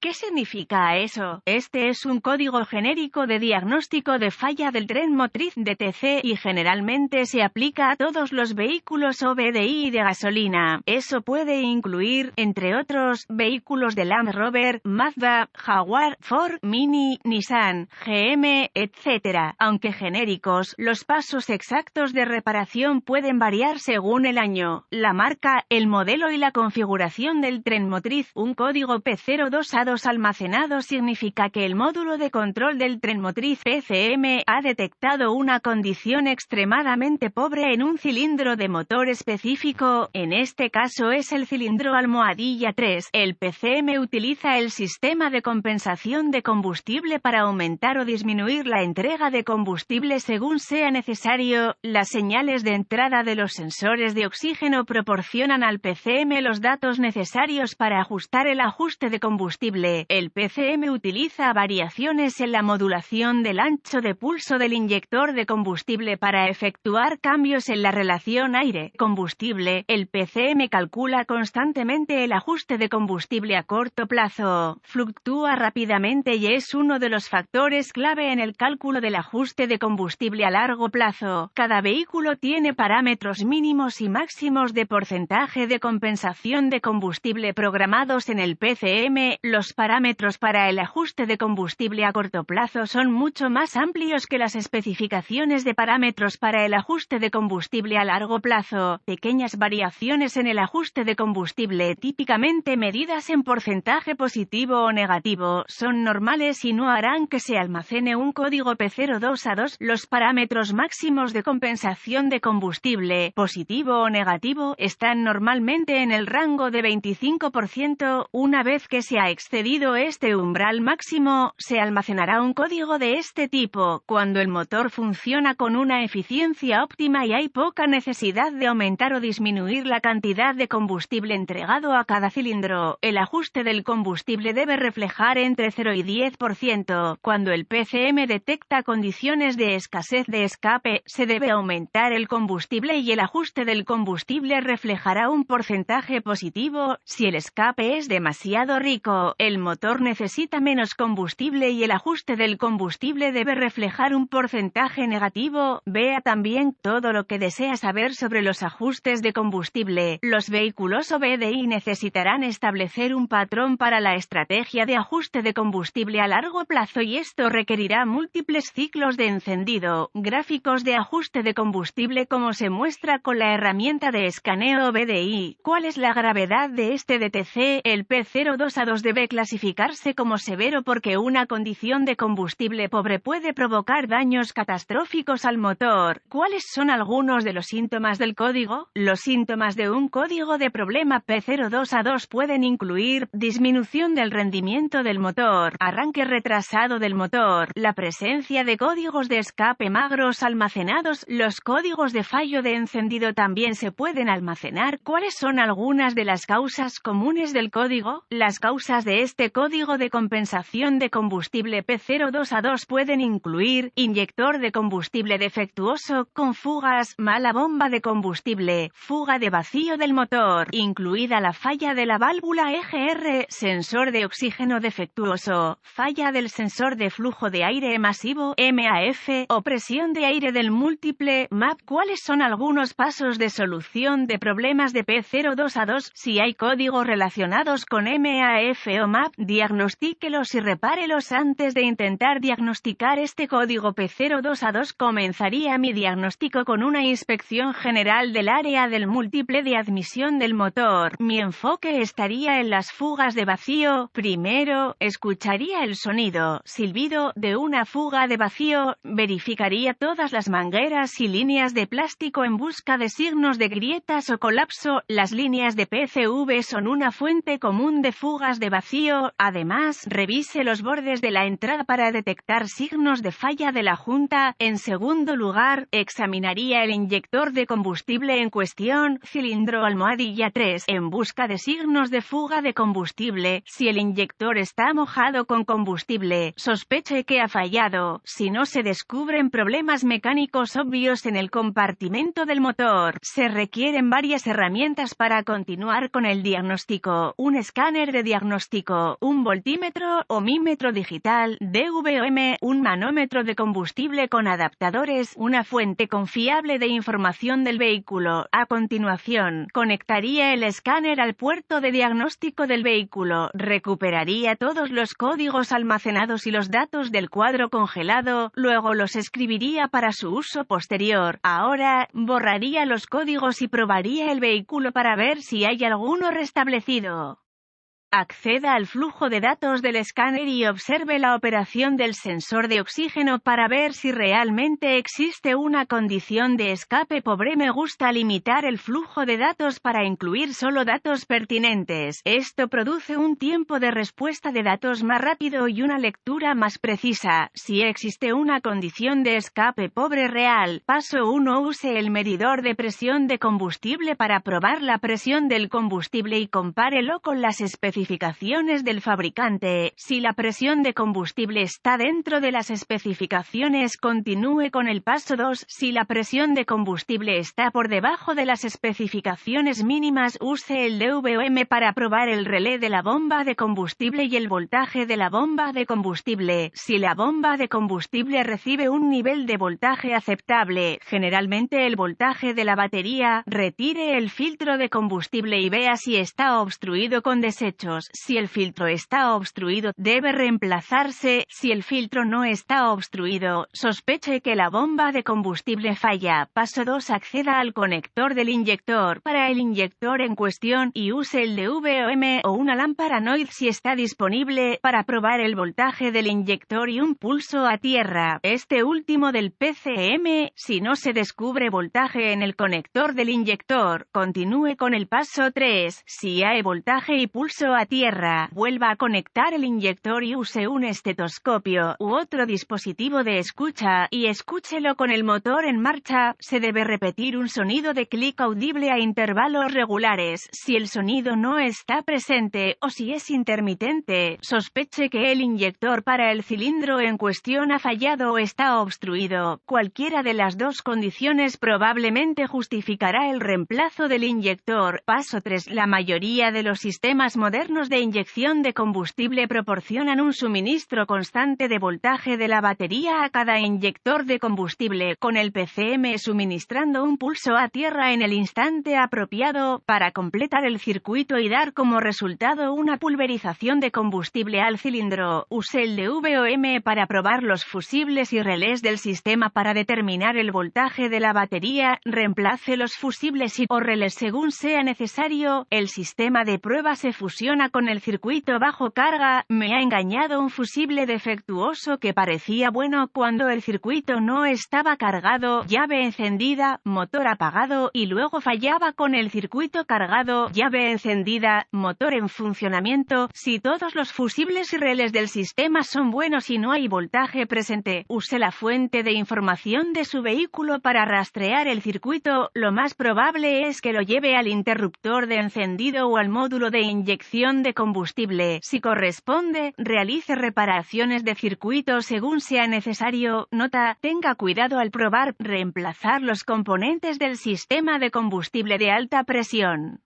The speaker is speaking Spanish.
¿Qué significa eso? Este es un código genérico de diagnóstico de falla del tren motriz DTC y generalmente se aplica a todos los vehículos OBDI de gasolina. Eso puede incluir, entre otros, vehículos de Land Rover, Mazda, Jaguar, Ford, Mini, Nissan, GM, etc. Aunque genéricos, los pasos exactos de reparación pueden variar según el año, la marca, el modelo y la configuración del tren motriz. Un código P02A2 almacenado significa que el módulo de control del tren motriz PCM ha detectado una condición extremadamente pobre en un cilindro de motor específico, en este caso es el cilindro almohadilla 3. El PCM utiliza el sistema de compensación de combustible para aumentar o disminuir la entrega de combustible según sea necesario. Las señales de entrada de los sensores de oxígeno proporcionan al PCM los datos necesarios para ajustar el ajuste de combustible. El PCM utiliza variaciones en la modulación del ancho de pulso del inyector de combustible para efectuar cambios en la relación aire-combustible. El PCM calcula constantemente el ajuste de combustible a corto plazo. Fluctúa rápidamente y es uno de los factores clave en el cálculo del ajuste de combustible a largo plazo. Cada vehículo tiene parámetros mínimos y máximos de porcentaje de compensación de combustible programados en el PCM. Los parámetros para el ajuste de combustible a corto plazo son mucho más amplios que las especificaciones de parámetros para el ajuste de combustible a largo plazo. Pequeñas variaciones en el ajuste de combustible, típicamente medidas en porcentaje positivo o negativo, son normales y no harán que se almacene un código P02A2. Los parámetros máximos de compensación de combustible, positivo o negativo, están normalmente en el rango de 25%. Una vez que se ha excedido este umbral máximo, se almacenará un código de este tipo. Cuando el motor funciona con una eficiencia óptima y hay poca necesidad de aumentar o disminuir la cantidad de combustible entregado a cada cilindro, el ajuste del combustible debe reflejar entre 0 y 10%. Cuando el PCM detecta condiciones de escasez de escape, se debe aumentar el combustible y el ajuste del combustible reflejará un porcentaje positivo. Si el escape es demasiado rico, el motor necesita menos combustible y el ajuste del combustible debe reflejar un porcentaje negativo. Vea también todo lo que desea saber sobre los ajustes de combustible. Los vehículos OBDI necesitarán establecer un patrón para la estrategia de ajuste de combustible a largo plazo y esto requerirá múltiples ciclos de encendido. Gráficos de ajuste de combustible como se muestra con la herramienta de escaneo OBDI. ¿Cuál es la gravedad de este DTC? El P02A2 debe clasificarse como severo porque una condición de combustible pobre puede provocar daños catastróficos al motor. ¿Cuáles son algunos de los síntomas del código? Los síntomas de un código de problema P02A2 pueden incluir disminución del rendimiento del motor, arranque retrasado del motor, la presencia de códigos de escape magros almacenados. Los códigos de fallo de encendido también se pueden almacenar. ¿Cuáles son algunas de las causas comunes del código? Las causas de este código de compensación de combustible P02A2 pueden incluir inyector de combustible defectuoso, con fugas, mala bomba de combustible, fuga de vacío del motor, incluida la falla de la válvula EGR, sensor de oxígeno defectuoso, falla del sensor de flujo de aire masivo MAF, o presión de aire del múltiple MAP. ¿Cuáles son algunos pasos de solución de problemas de P02A2? Si hay códigos relacionados con MAF o MAP, diagnostíquelos y repárelos antes de intentar diagnosticar este código P02A2. Comenzaría mi diagnóstico con una inspección general del área del múltiple de admisión del motor. Mi enfoque estaría en las fugas de vacío. Primero, escucharía el sonido, silbido, de una fuga de vacío, verificaría todas las mangueras y líneas de plástico en busca de signos de grietas o colapso. Las líneas de PCV son una fuente común de fugas de vacío. Además, revise los bordes de la entrada para detectar signos de falla de la junta. En segundo lugar, examinaría el inyector de combustible en cuestión, cilindro almohadilla 3, en busca de signos de fuga de combustible. Si el inyector está mojado con combustible, sospeche que ha fallado. Si no se descubren problemas mecánicos obvios en el compartimento del motor, se requieren varias herramientas para continuar con el diagnóstico. Un escáner de diagnóstico electrónico, un voltímetro, ohmímetro digital, DVOM, un manómetro de combustible con adaptadores, una fuente confiable de información del vehículo. A continuación, conectaría el escáner al puerto de diagnóstico del vehículo, recuperaría todos los códigos almacenados y los datos del cuadro congelado, luego los escribiría para su uso posterior. Ahora, borraría los códigos y probaría el vehículo para ver si hay alguno restablecido. Acceda al flujo de datos del escáner y observe la operación del sensor de oxígeno para ver si realmente existe una condición de escape. Me gusta limitar el flujo de datos para incluir solo datos pertinentes. Esto produce un tiempo de respuesta de datos más rápido y una lectura más precisa. Si existe una condición de escape real, paso 1. Use el medidor de presión de combustible para probar la presión del combustible y compárelo con las especificaciones del fabricante. Si la presión de combustible está dentro de las especificaciones, continúe con el paso 2. Si la presión de combustible está por debajo de las especificaciones mínimas, use el DVOM para probar el relé de la bomba de combustible y el voltaje de la bomba de combustible. Si la bomba de combustible recibe un nivel de voltaje aceptable, generalmente el voltaje de la batería, retire el filtro de combustible y vea si está obstruido con desechos. Si el filtro está obstruido, debe reemplazarse. Si el filtro no está obstruido, sospeche que la bomba de combustible falla. Paso 2. Acceda al conector del inyector para el inyector en cuestión y use el DVOM o una lámpara NOID si está disponible para probar el voltaje del inyector y un pulso a tierra. Este último del PCM. Si no se descubre voltaje en el conector del inyector, continúe con el paso 3. Si hay voltaje y pulso a tierra, vuelva a conectar el inyector y use un estetoscopio u otro dispositivo de escucha y escúchelo con el motor en marcha. Se debe repetir un sonido de clic audible a intervalos regulares. Si el sonido no está presente o si es intermitente, sospeche que el inyector para el cilindro en cuestión ha fallado o está obstruido. Cualquiera de las dos condiciones probablemente justificará el reemplazo del inyector. Paso 3. La mayoría de los sistemas modernos de inyección de combustible proporcionan un suministro constante de voltaje de la batería a cada inyector de combustible, con el PCM suministrando un pulso a tierra en el instante apropiado, para completar el circuito y dar como resultado una pulverización de combustible al cilindro. Use el DVOM para probar los fusibles y relés del sistema para determinar el voltaje de la batería. Reemplace los fusibles o relés según sea necesario. El sistema de prueba se fusiona con el circuito bajo carga. Me ha engañado un fusible defectuoso que parecía bueno cuando el circuito no estaba cargado, llave encendida, motor apagado, y luego fallaba con el circuito cargado, llave encendida, motor en funcionamiento. Si todos los fusibles y relés del sistema son buenos y no hay voltaje presente, use la fuente de información de su vehículo para rastrear el circuito. Lo más probable es que lo lleve al interruptor de encendido o al módulo de inyección de combustible. Si corresponde, realice reparaciones de circuito según sea necesario. Nota: tenga cuidado al probar, reemplazar los componentes del sistema de combustible de alta presión.